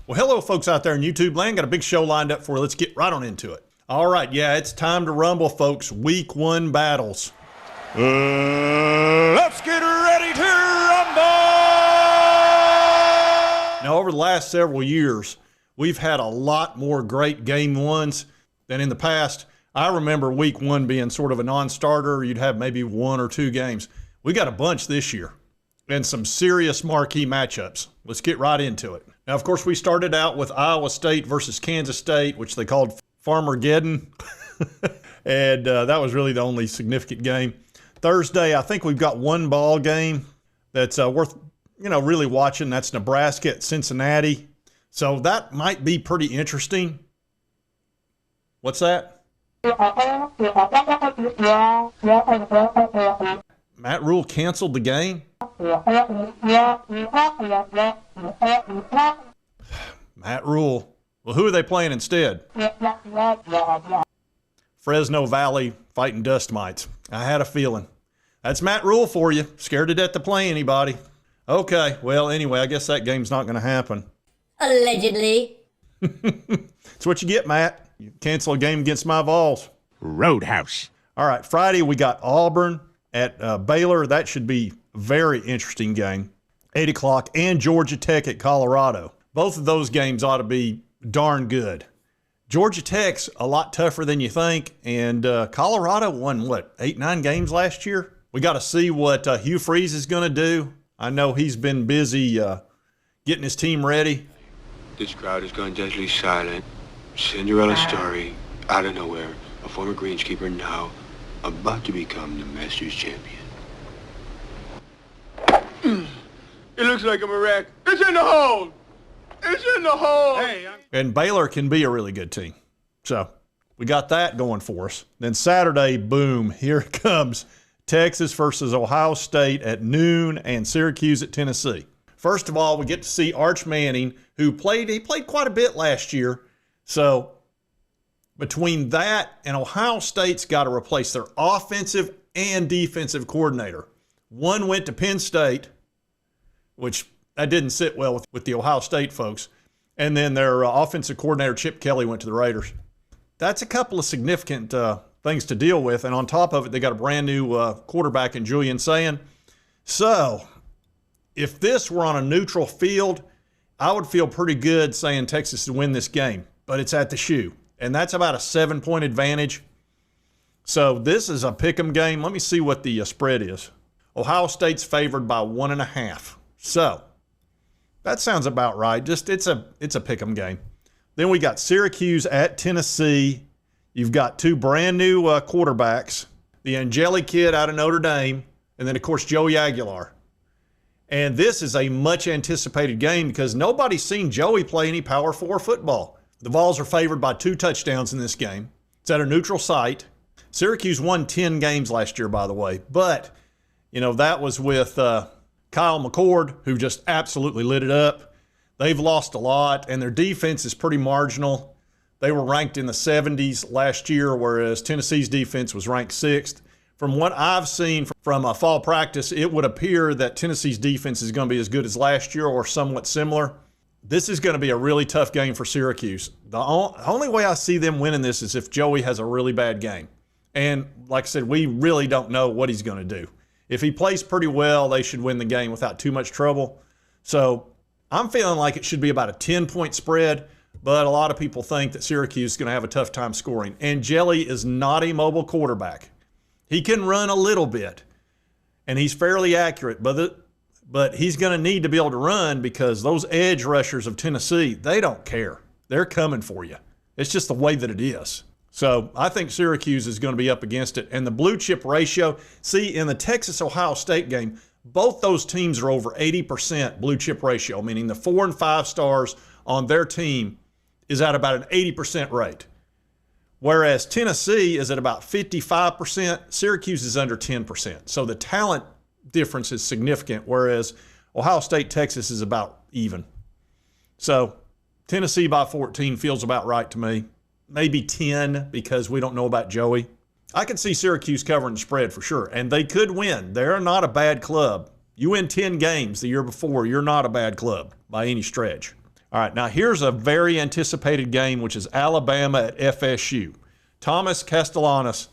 Well, hello, folks out there in YouTube land. Got a big show lined up for you. Let's get right on into it. All right, yeah, it's time to rumble, folks. Week 1 battles. Let's get ready to rumble! Now, over the last several years, we've had a lot more great game ones than in the past. I remember week 1 being sort of a non-starter. You'd have maybe 1 or 2 games. We got a bunch this year and some serious marquee matchups. Let's get right into it. Now, of course, we started out with Iowa State versus Kansas State, which they called Farmergeddon. And that was really the only significant game. Thursday, I think we've got one ball game that's worth, really watching. That's Nebraska at Cincinnati. So that might be pretty interesting. What's that? Matt Rule canceled the game? Matt Rule. Well, who are they playing instead? Fresno Valley fighting dust mites. I had a feeling. That's Matt Rule for you. Scared to death to play anybody. Okay, well, anyway, I guess that game's not going to happen. Allegedly. That's what you get, Matt. You cancel a game against my Vols. Roadhouse. All right, Friday we got Auburn at Baylor. That should be a very interesting game. 8 o'clock, and Georgia Tech at Colorado. Both of those games ought to be darn good. Georgia Tech's a lot tougher than you think, and Colorado won, 8-9 games last year? We got to see what Hugh Freeze is going to do. I know he's been busy getting his team ready. This crowd has gone deadly silent. Cinderella story, out of nowhere. A former greenskeeper now about to become the Masters champion. It looks like I'm a wreck. It's in the hole! It's in the hole! Hey, and Baylor can be a really good team. So we got that going for us. Then Saturday, boom, here it comes. Texas versus Ohio State at noon and Syracuse at Tennessee. First of all, we get to see Arch Manning, who played quite a bit last year. So between that and Ohio State's got to replace their offensive and defensive coordinator. One went to Penn State, which that didn't sit well with the Ohio State folks. And then their offensive coordinator, Chip Kelly, went to the Raiders. That's a couple of significant things to deal with. And on top of it, they got a brand new quarterback in Julian Sayin. So if this were on a neutral field, I would feel pretty good saying Texas would win this game. But it's at the shoe. And that's about a 7-point advantage. So this is a pick'em game. Let me see what the spread is. Ohio State's favored by 1.5. So that sounds about right. Just it's a pick'em game. Then we got Syracuse at Tennessee. You've got 2 brand new quarterbacks, the Angeli kid out of Notre Dame, and then of course Joey Aguilar. And this is a much anticipated game because nobody's seen Joey play any Power 4 football. The Vols are favored by 2 touchdowns in this game. It's at a neutral site. Syracuse won 10 games last year, by the way. But, that was with Kyle McCord, who just absolutely lit it up. They've lost a lot, and their defense is pretty marginal. They were ranked in the 70s last year, whereas Tennessee's defense was ranked 6th. From what I've seen from a fall practice, it would appear that Tennessee's defense is going to be as good as last year or somewhat similar. This is going to be a really tough game for Syracuse. The only way I see them winning this is if Joey has a really bad game. And like I said, we really don't know what he's going to do. If he plays pretty well, they should win the game without too much trouble. So I'm feeling like it should be about a 10-point spread, but a lot of people think that Syracuse is going to have a tough time scoring. Angeli is not a mobile quarterback. He can run a little bit, and he's fairly accurate, but he's going to need to be able to run because those edge rushers of Tennessee, they don't care. They're coming for you. It's just the way that it is. So I think Syracuse is going to be up against it. And the blue chip ratio, see, in the Texas-Ohio State game, both those teams are over 80% blue chip ratio, meaning the 4 and 5 stars on their team is at about an 80% rate. Whereas Tennessee is at about 55%, Syracuse is under 10%. So the talent difference is significant, whereas Ohio State, Texas is about even. So Tennessee by 14 feels about right to me. Maybe 10 because we don't know about Joey. I can see Syracuse covering the spread for sure, and they could win. They're not a bad club. You win 10 games the year before, you're not a bad club by any stretch. All right, now here's a very anticipated game, which is Alabama at FSU. Thomas Castellanos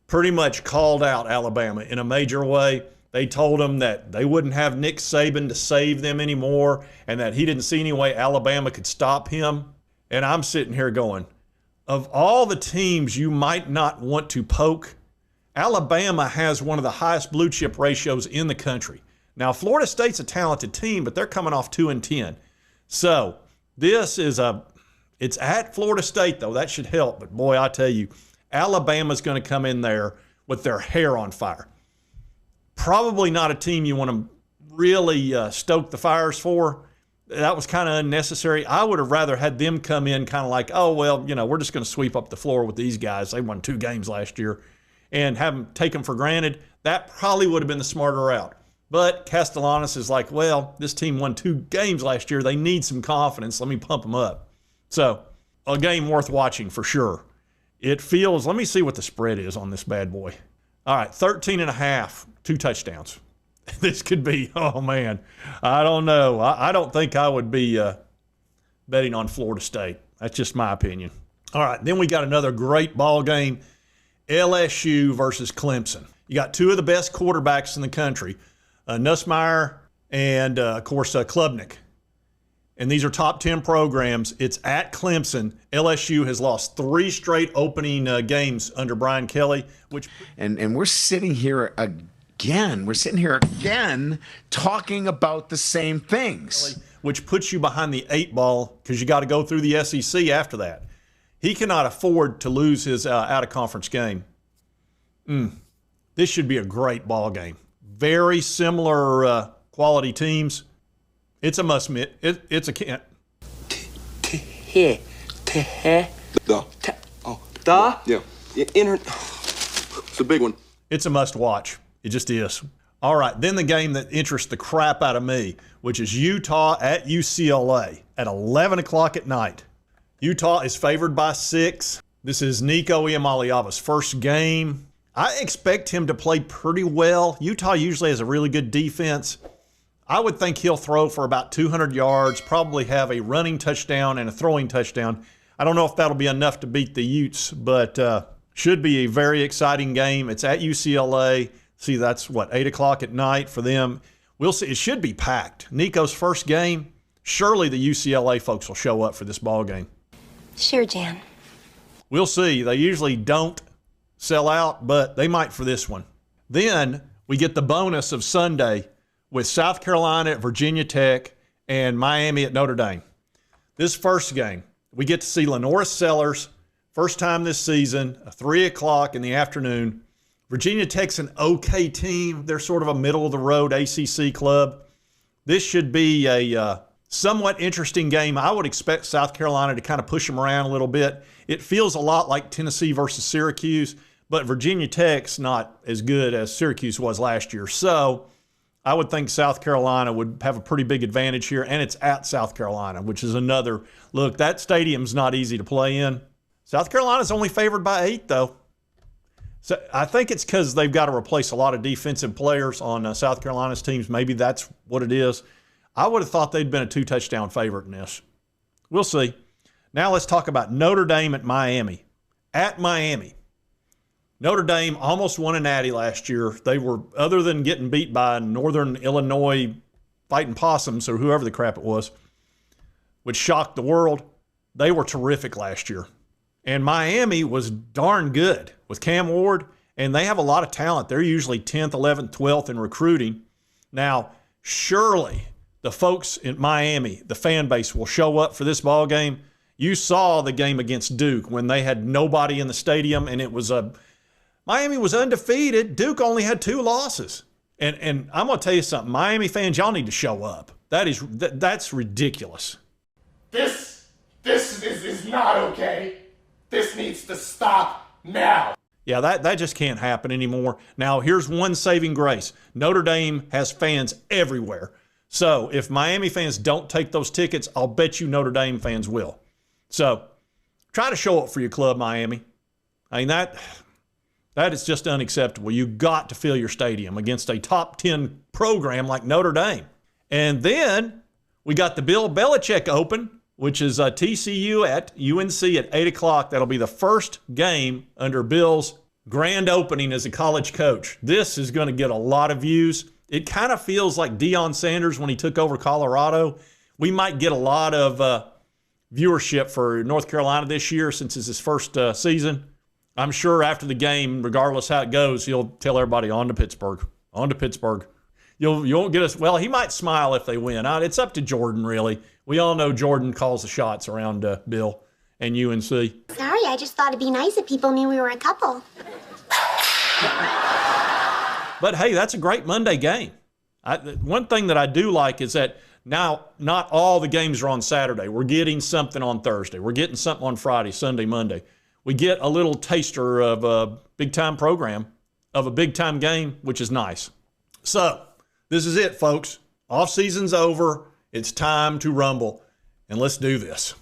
pretty much called out Alabama in a major way. They told him that they wouldn't have Nick Saban to save them anymore and that he didn't see any way Alabama could stop him. And I'm sitting here going, of all the teams you might not want to poke, Alabama has one of the highest blue chip ratios in the country. Now, Florida State's a talented team, but they're coming off 2-10. So this is it's at Florida State, though. That should help. But, boy, I tell you, Alabama's going to come in there with their hair on fire. Probably not a team you want to really stoke the fires for. That was kind of unnecessary. I would have rather had them come in kind of like, oh, well, you know, we're just going to sweep up the floor with these guys. They won 2 games last year, and have them take them for granted. That probably would have been the smarter route. But Castellanos is like, well, this team won 2 games last year. They need some confidence. Let me pump them up. So a game worth watching for sure. It feels, let me see what the spread is on this bad boy. All right, 13.5, 2 touchdowns. This could be, oh, man, I don't know. I don't think I would be betting on Florida State. That's just my opinion. All right, then we got another great ball game, LSU versus Clemson. You got 2 of the best quarterbacks in the country, Nussmeier and, of course, Klubnik. And these are top 10 programs. It's at Clemson. LSU has lost 3 straight opening games under Brian Kelly, which and we're sitting here again. We're sitting here again talking about the same things, which puts you behind the 8 ball because you got to go through the SEC after that. He cannot afford to lose his out-of-conference game. This should be a great ball game. Very similar quality teams. It's a must-miss. It's a can't. Yeah. It's a big one. It's a must-watch. It just is. All right, then the game that interests the crap out of me, which is Utah at UCLA at 11 o'clock at night. Utah is favored by 6. This is Nico Iamaleava's first game. I expect him to play pretty well. Utah usually has a really good defense. I would think he'll throw for about 200 yards, probably have a running touchdown and a throwing touchdown. I don't know if that'll be enough to beat the Utes, but should be a very exciting game. It's at UCLA. See, that's, 8 o'clock at night for them. We'll see. It should be packed. Nico's first game. Surely the UCLA folks will show up for this ball game. Sure, Jan. We'll see. They usually don't sell out, but they might for this one. Then we get the bonus of Sunday with South Carolina at Virginia Tech and Miami at Notre Dame. This first game, we get to see Lenora Sellers, first time this season, 3 o'clock in the afternoon. Virginia Tech's an okay team. They're sort of a middle-of-the-road ACC club. This should be a somewhat interesting game. I would expect South Carolina to kind of push them around a little bit. It feels a lot like Tennessee versus Syracuse, but Virginia Tech's not as good as Syracuse was last year. So I would think South Carolina would have a pretty big advantage here, and it's at South Carolina, which is another look. That stadium's not easy to play in. South Carolina's only favored by 8, though. So I think it's because they've got to replace a lot of defensive players on South Carolina's teams. Maybe that's what it is. I would have thought they'd been a 2-touchdown favorite in this. We'll see. Now let's talk about Notre Dame at Miami. At Miami. Notre Dame almost won a natty last year. They were, other than getting beat by Northern Illinois Fighting Possums or whoever the crap it was, which shocked the world, they were terrific last year. And Miami was darn good with Cam Ward, and they have a lot of talent. They're usually 10th, 11th, 12th in recruiting. Now, surely the folks in Miami, the fan base, will show up for this ball game. You saw the game against Duke when they had nobody in the stadium, and it was Miami was undefeated. Duke only had 2 losses. And I'm going to tell you something. Miami fans, y'all need to show up. That's ridiculous. This is not okay. This needs to stop now. Yeah, that just can't happen anymore. Now, here's one saving grace. Notre Dame has fans everywhere. So if Miami fans don't take those tickets, I'll bet you Notre Dame fans will. So try to show up for your club, Miami. I mean, that is just unacceptable. You got to fill your stadium against a top 10 program like Notre Dame. And then We got the Bill Belichick Open, which is TCU at UNC at 8 o'clock. That'll be the first game under Bill's grand opening as a college coach. This is going to get a lot of views. It kind of feels like Deion Sanders when he took over Colorado. We might get a lot of viewership for North Carolina this year since it's his first season. I'm sure after the game, regardless how it goes, he'll tell everybody on to Pittsburgh, on to Pittsburgh. You won't get us. Well, he might smile if they win. It's up to Jordan, really. We all know Jordan calls the shots around Bill and UNC. Sorry, I just thought it'd be nice if people knew we were a couple. But hey, that's a great Monday game. One thing that I do like is that now not all the games are on Saturday. We're getting something on Thursday. We're getting something on Friday, Sunday, Monday. We get a little taster of a big-time program, of a big-time game, which is nice. So this is it, folks. Off-season's over. It's time to rumble, and let's do this.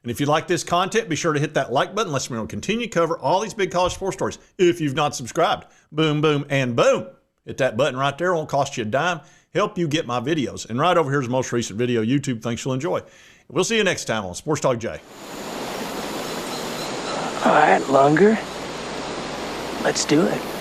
And if you like this content, be sure to hit that like button. Let's continue to cover all these big college sports stories. If you've not subscribed, boom, boom, and boom. Hit that button right there. It won't cost you a dime. Help you get my videos. And right over here is the most recent video. YouTube thinks you'll enjoy. We'll see you next time on Sports Talk Jay. All right, Lunger. Let's do it.